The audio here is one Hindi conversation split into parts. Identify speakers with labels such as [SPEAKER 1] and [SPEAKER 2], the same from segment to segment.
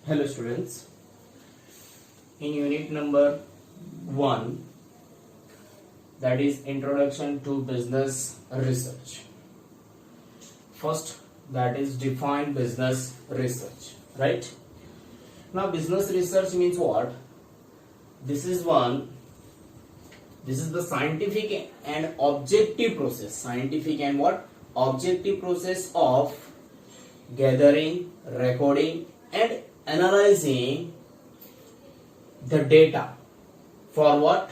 [SPEAKER 1] Hello students, in unit number 1, that is introduction to business research. First, that is define business research, right? Now business research means what? This is the scientific and objective process. Scientific and what? Objective process of gathering, recording and analyzing the data for what?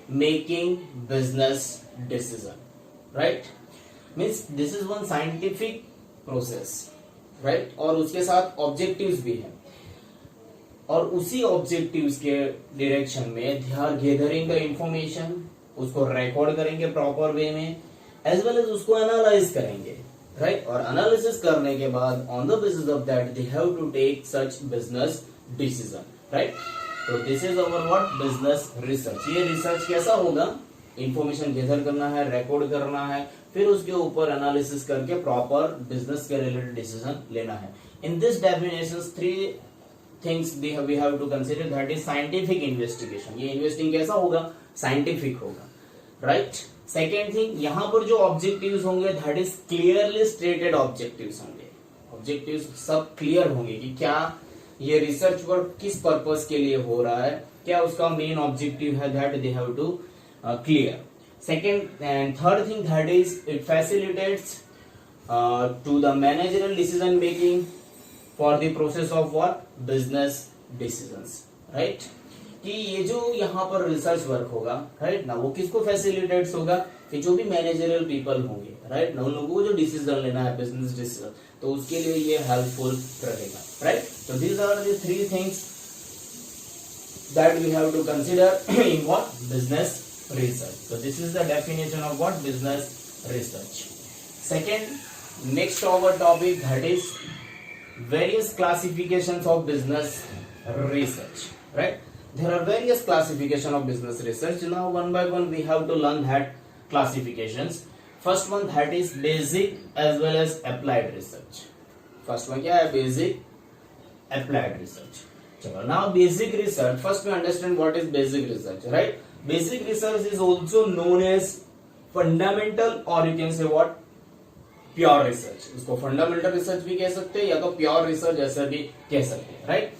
[SPEAKER 1] Making business decision, right? Means this is one scientific process, right? और उसके साथ objectives भी है और उसी ऑब्जेक्टिव्स के डायरेक्शन में they are gathering the information, उसको रिकॉर्ड करेंगे प्रॉपर वे में, एज वेल एज उसको एनालाइज करेंगे, राइट? और एनालिसिस करने के बाद on the basis of that they have to take such business decision, right? तो this is our what? Business research. ये रिसर्च कैसा होगा? इंफॉर्मेशन गैदर करना है, रिकॉर्ड करना है, फिर उसके ऊपर एनालिसिस करके प्रॉपर बिजनेस के रिलेटेड डिसीजन लेना है। In this definitions three things we have to consider, that is scientific investigation। ये इन्वेस्टिंग कैसा होगा? साइंटिफिक होगा, राइट? सेकेंड थिंग, यहाँ पर जो ऑब्जेक्टिव्स होंगे that is clearly stated objectives होंगे। ऑब्जेक्टिव्स सब क्लियर होंगे कि क्या ये रिसर्च वर्क किस पर्पस के लिए हो रहा है, क्या उसका मेन ऑब्जेक्टिव है, that they have to clear. Second and third thing, that is it facilitates to the managerial decision making for the process of what? Business decisions, right? कि ये जो यहाँ पर रिसर्च वर्क होगा, राइट ना, वो किसको फैसिलिटेट्स होगा? कि जो भी मैनेजरियल पीपल होंगे, राइट ना, उन लोगों को जो डिसीजन लेना है बिजनेस डिसीजन, तो उसके लिए ये हेल्पफुल रहेगा, राइट? तो these are the three things that we have to consider in what? Business research. तो this is the definition of what? Business research. Second, next our topic that is various classifications of business research, right? There are various classification of business research. Now one by one we have to learn that classifications. First one, that is basic as well as applied research. First one क्या है? basic, applied research. चलो, now basic research, first we understand what is basic research, right? Basic research is also known as fundamental, or you can say what? Pure research. इसको फंडामेंटल रिसर्च भी कह सकते हैं या तो प्योर रिसर्च ऐसा भी कह सकते हैं, right?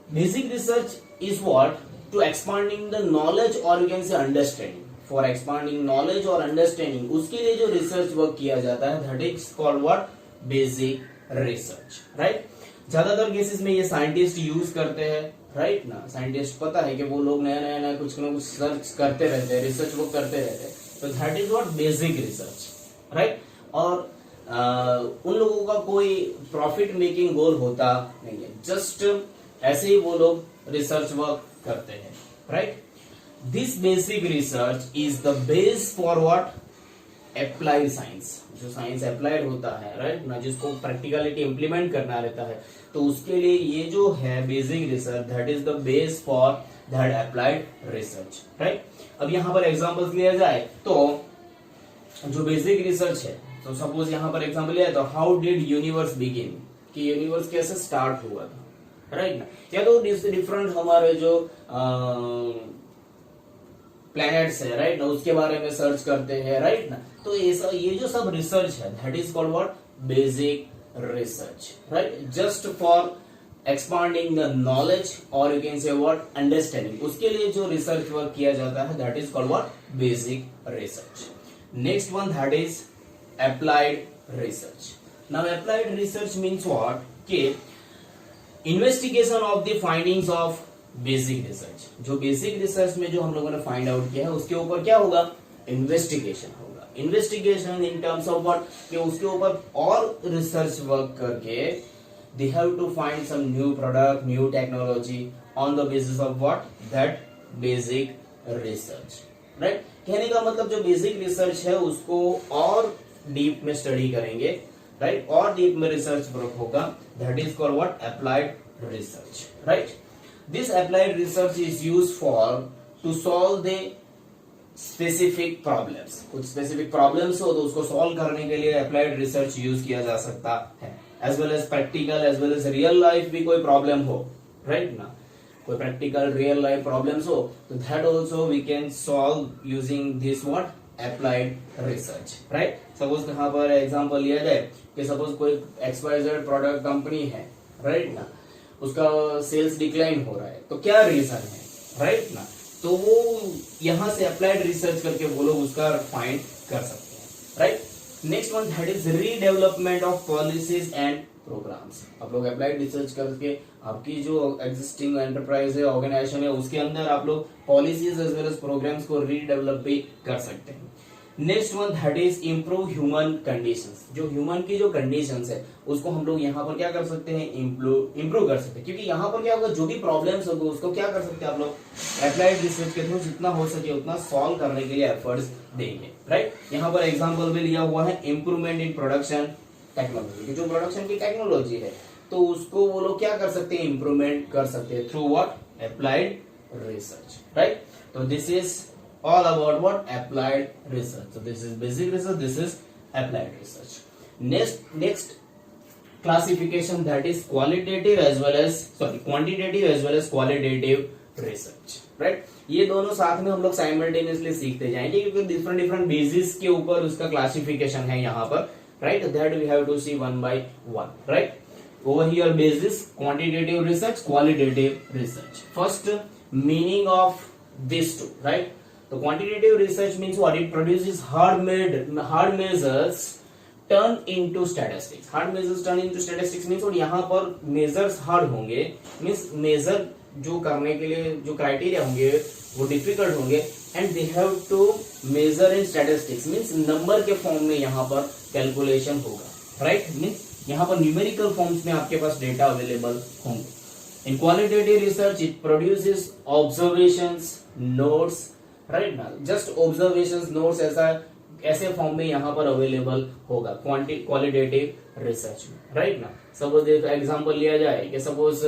[SPEAKER 1] Basic research is what? To expanding the knowledge और you can say understanding. For expanding knowledge और अंडरस्टैंडिंग, उसके लिए जो रिसर्च वर्क किया जाता है that is called what? Basic research, right? ज्यादातर केसेस में ये साइंटिस्ट यूज करते हैं, राइट ना? साइंटिस्ट पता है कि वो लोग नया नया कुछ ना कुछ सर्च करते रहते हैं, रिसर्च वर्क करते रहते हैं, तो that is what? Basic research, right? और उन लोगों का कोई प्रॉफिट मेकिंग गोल होता नहीं है, जस्ट ऐसे ही वो लोग रिसर्च वर्क करते हैं, right? This basic research is the base for what? Applied science. जो साइंस अप्लाइड होता है, राइट ना, जिसको प्रैक्टिकलिटी इंप्लीमेंट करना रहता है, तो उसके लिए ये जो है basic research that is the base for that applied research, right? अब यहाँ पर एग्जांपल्स लिया जाए तो जो बेसिक रिसर्च है, तो सपोज यहाँ पर एग्जांपल लिया तो हाउ डिड यूनिवर्स बिगिन, कि यूनिवर्स कैसे स्टार्ट हुआ था, राइट ना? या तो डिफरेंट हमारे जो प्लैनेट्स है, राइट ना, उसके बारे में सर्च करते हैं, राइट ना? तो ये जो सब रिसर्च है that is called what? Basic research, right? Just for expanding the knowledge और you can say what? Understanding, उसके लिए जो रिसर्च वर्क किया जाता है that is called what? Basic research. Next one, that is applied research. Now applied research means what? कि investigation of the findings of basic research। जो basic research में जो हम लोगों ने find out किया है उसके ऊपर क्या होगा? Investigation होगा। Investigation in terms of what? कि उसके ऊपर और research work करके they have to find some new product, new technology on the basis of what? That basic research, right? कहने का मतलब जो बेसिक रिसर्च है उसको और डीप में स्टडी करेंगे, राइट? और डीप में रिसर्च वर्क होगा, that is called what? Applied research, right? This applied research is used for to solve the specific problems. कुछ स्पेसिफिक प्रॉब्लम्स हो तो उसको सॉल्व करने के लिए अप्लाइड रिसर्च यूज किया जा सकता है, as well as practical as well as real life भी कोई प्रॉब्लम हो, राइट ना, कोई प्रैक्टिकल रियल लाइफ प्रॉब्लम्स हो, तो that also we can solve using this what applied research, right. Suppose यहाँ पर एग्जांपल लिया जाए कि सपोज कोई XYZ प्रोडक्ट कंपनी है, राइट ना, उसका सेल्स डिक्लाइन हो रहा है, तो क्या रीजन है, राइट ना, तो वो यहां से अप्लाइड रिसर्च करके वो लोग उसका फाइंड कर सकते हैं, right. Next one that is redevelopment of policies and programmes. आप लोग अप्लाइड रिसर्च करके आपकी जो एग्जिस्टिंग एंटरप्राइज है, ऑर्गेनाइजेशन है, उसके अंदर आप लोग policies as well as programmes को रीडेवलप भी कर सकते हैं। Next one that is improve human conditions. जो ह्यूमन की जो कंडीशंस है उसको हम लोग यहाँ पर क्या कर सकते हैं, इम्प्रूव कर सकते हैं, क्योंकि यहाँ पर क्या होगा, जो भी प्रॉब्लम्स होंगे उसको क्या कर सकते हैं आप लोग अप्लाइड रिसर्च के थ्रू जितना हो सके उतना सॉल्व करने के लिए एफर्ट्स देंगे, राइट। यहाँ पर एग्जाम्पल भी लिया हुआ है इम्प्रूवमेंट इन प्रोडक्शन टेक्नोलॉजी। जो प्रोडक्शन की टेक्नोलॉजी है तो उसको वो लोग क्या कर सकते हैं, इम्प्रूवमेंट कर सकते हैं through what applied research, right. तो this is all about what applied research. So this is basic research, this is applied research. Next classification that is quantitative as well as qualitative research, right। ये दोनों साथ में हम लोग साइमल्टेनियसली सीखते जाएंगे क्योंकि डिफरेंट बेसिस के ऊपर उसका क्लासिफिकेशन है यहाँ पर, right, that we have to see one by one, right। over here basis quantitative research, qualitative research. First meaning of these two, right। तो quantitative research means what? It produces hard measures turn into statistics. Hard measures turn into statistics means और यहाँ पर measures hard होंगे, means measure जो करने के लिए जो criteria होंगे वो difficult होंगे, and they have to measure in statistics means number के form में यहाँ पर calculation होगा, right, means यहाँ पर numerical forms में आपके पास data available होंगे. In qualitative research it produces observations, notes, right ना, जस्ट ऑब्जर्वेशंस, नोट्स ऐसे फॉर्म में यहाँ पर अवेलेबल होगा क्वालिटेटिव रिसर्च में, राइट ना। सपोज एग्जांपल लिया जाए कि suppose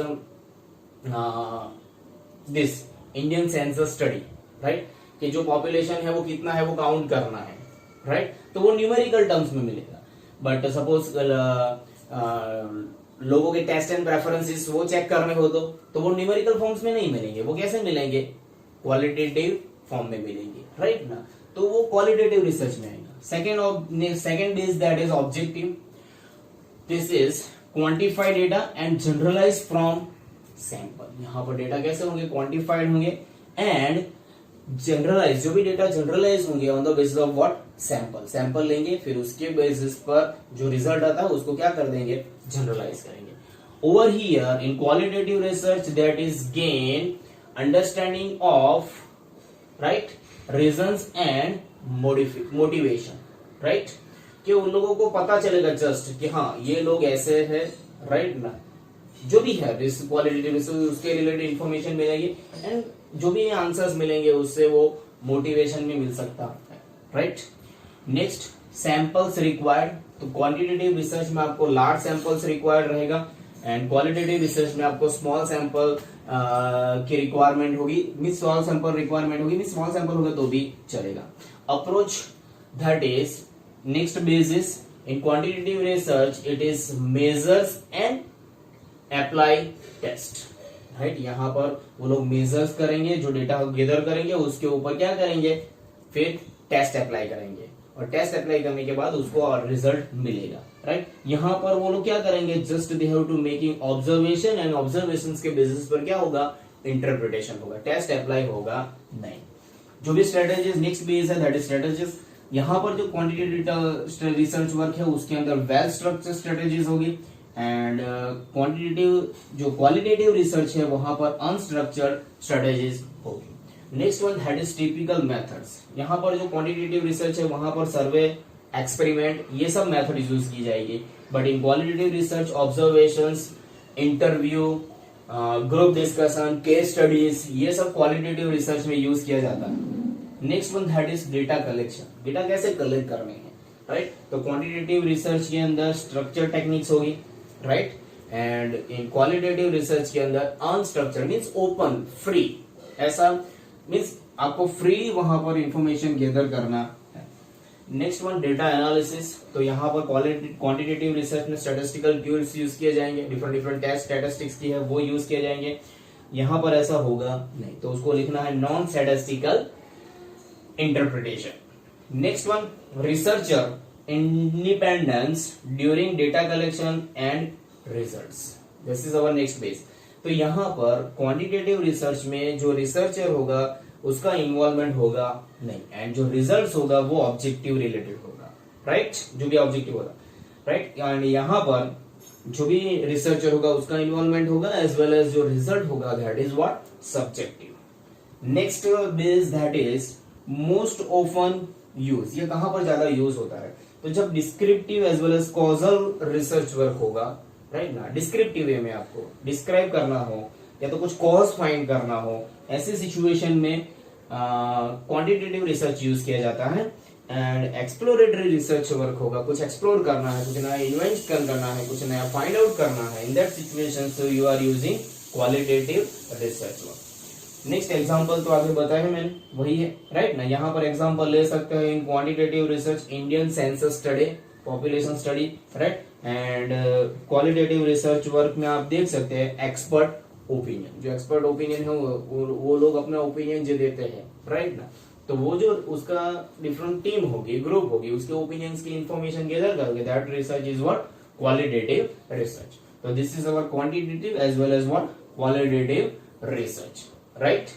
[SPEAKER 1] this Indian census study, right, कि जो पॉपुलेशन है वो कितना है वो काउंट करना है, राइट, तो वो न्यूमेरिकल टर्म्स में मिलेगा। बट सपोज लोगों के टेस्ट एंड प्रेफरेंसेस वो चेक करने हो तो वो न्यूमेरिकल फॉर्म्स में नहीं मिलेंगे, वो कैसे मिलेंगे, क्वालिटेटिव फॉर्म में मिलेंगे, राइट ना, तो वो क्वालिटेटिव रिसर्च में आएगा। Second is that is objective. This is quantified data and generalise from sample. यहाँ पर डेटा कैसे होंगे, क्वांटिफाइड होंगे एंड जनरलाइज, जो भी डेटा जनरलाइज होंगे on the basis of what, sample लेंगे, फिर उसके बेसिस पर जो रिजल्ट आता है उसको क्या कर देंगे, जनरलाइज करेंगे। Over here in qualitative research that is gain understanding of, right, reasons and motivation, right, कि उन लोगों को पता चलेगा जस्ट कि हाँ ये लोग ऐसे है, राइट ना, जो भी है क्वालिटेटिव रिसर्च उसके रिलेटेड इंफॉर्मेशन मिलेगी एंड जो भी आंसर्स मिलेंगे उससे वो मोटिवेशन भी मिल सकता है, राइट। Next samples required. तो क्वांटिटेटिव रिसर्च में आपको लार्ज सैंपल्स रिक्वायर्ड रहेगा एंड क्वालिटेटिव रिसर्च में आपको स्मॉल सैंपल की रिक्वायरमेंट होगी, मींस स्मॉल सैंपल रिक्वायरमेंट होगी, मींस स्मॉल सैंपल होगा तो भी चलेगा। Approach that is next basis in quantitative research it is measures and apply test, right. यहाँ पर वो लोग मेजर्स करेंगे, जो डेटा गैदर करेंगे उसके ऊपर क्या करेंगे, फिर टेस्ट अप्लाई करेंगे और टेस्ट अप्लाई करने के बाद उसको रिजल्ट मिलेगा, राइट। यहाँ पर वो लोग क्या करेंगे, just they have to making observation and observations के बेसिस पर क्या होगा, इंटरप्रिटेशन होगा, टेस्ट अप्लाई होगा नहीं। जो भी स्ट्रेटेजीज नेक्स्ट बेस है दैट इज स्ट्रेटेजीज। यहाँ पर जो क्वांटिटेटिव रिसर्च वर्क है उसके अंदर वेल स्ट्रक्चर्ड स्ट्रेटेजीज होगी एंड क्वांटिटेटिव जो क्वालिटेटिव रिसर्च है वहां पर अनस्ट्रक्चर्ड स्ट्रेटेजीज होगी। Next one that is typical methods. यहाँ पर जो क्वांटिटेटिव रिसर्च है वहां पर सर्वे, एक्सपेरिमेंट, ये सब मेथड यूज की जाएगी। But in qualitative research observations, interview, group discussion, case studies, ये सब क्वालिटेटिव रिसर्च में यूज किया जाता है। Next one that is data collection. Data कैसे कलेक्ट करने हैं, राइट। तो क्वांटिटेटिव रिसर्च के अंदर स्ट्रक्चर टेक्निक्स होगी, right, and in qualitative research के अंदर अनस्ट्रक्चर मींस ओपन, फ्री, ऐसा मींस आपको फ्री वहां पर इंफॉर्मेशन गैदर करना है। Next one data analysis. तो यहाँ पर क्वांटिटेटिव रिसर्च में स्टैटिस्टिकल टूल्स यूज किए जाएंगे, डिफरेंट डिफरेंट टेस्ट स्टैटिस्टिक्स की है वो यूज किए जाएंगे। यहाँ पर ऐसा होगा नहीं, तो उसको लिखना है non statistical interpretation. Next one researcher independence during data collection and results, this is our next base. तो यहाँ पर क्वांटिटेटिव रिसर्च में जो रिसर्चर होगा उसका इन्वॉल्वमेंट होगा नहीं, एंड जो रिजल्ट्स होगा वो ऑब्जेक्टिव रिलेटेड होगा, राइट, जो भी ऑब्जेक्टिव होगा, राइट। एंड यहाँ पर जो भी रिसर्चर होगा उसका इन्वॉल्वमेंट होगा एज वेल एज जो रिजल्ट होगा that is what subjective. Next base that is most often use, ये कहां पर ज्यादा यूज होता है, तो जब descriptive as well as causal research work होगा, राइट ना, डिस्क्रिप्टिव वे में आपको डिस्क्राइब करना हो या तो कुछ कॉज फाइंड करना हो, ऐसे सिचुएशन में क्वांटिटेटिव रिसर्च यूज किया जाता है। एंड एक्सप्लोरेटरी रिसर्च वर्क होगा, कुछ एक्सप्लोर करना है, कुछ नया इन्वेंट करना है, कुछ नया फाइंड आउट करना है, in that situation so you are using qualitative research work. Next example तो आगे बताया मैंने, वही है, राइट ना। यहाँ पर एग्जांपल ले सकते हैं इन quantitative research Indian census study, population study, right. And qualitative research work में आप देख सकते हैं एक्सपर्ट ओपिनियन, जो एक्सपर्ट ओपिनियन है वो लोग अपना ओपिनियन जो देते हैं, राइट ना, तो वो जो उसका डिफरेंट टीम होगी, ग्रुप होगी, उसके ओपिनियंस की इंफॉर्मेशन गैदर करके that research is what qualitative research. तो this is our quantitative as well as what qualitative research, right.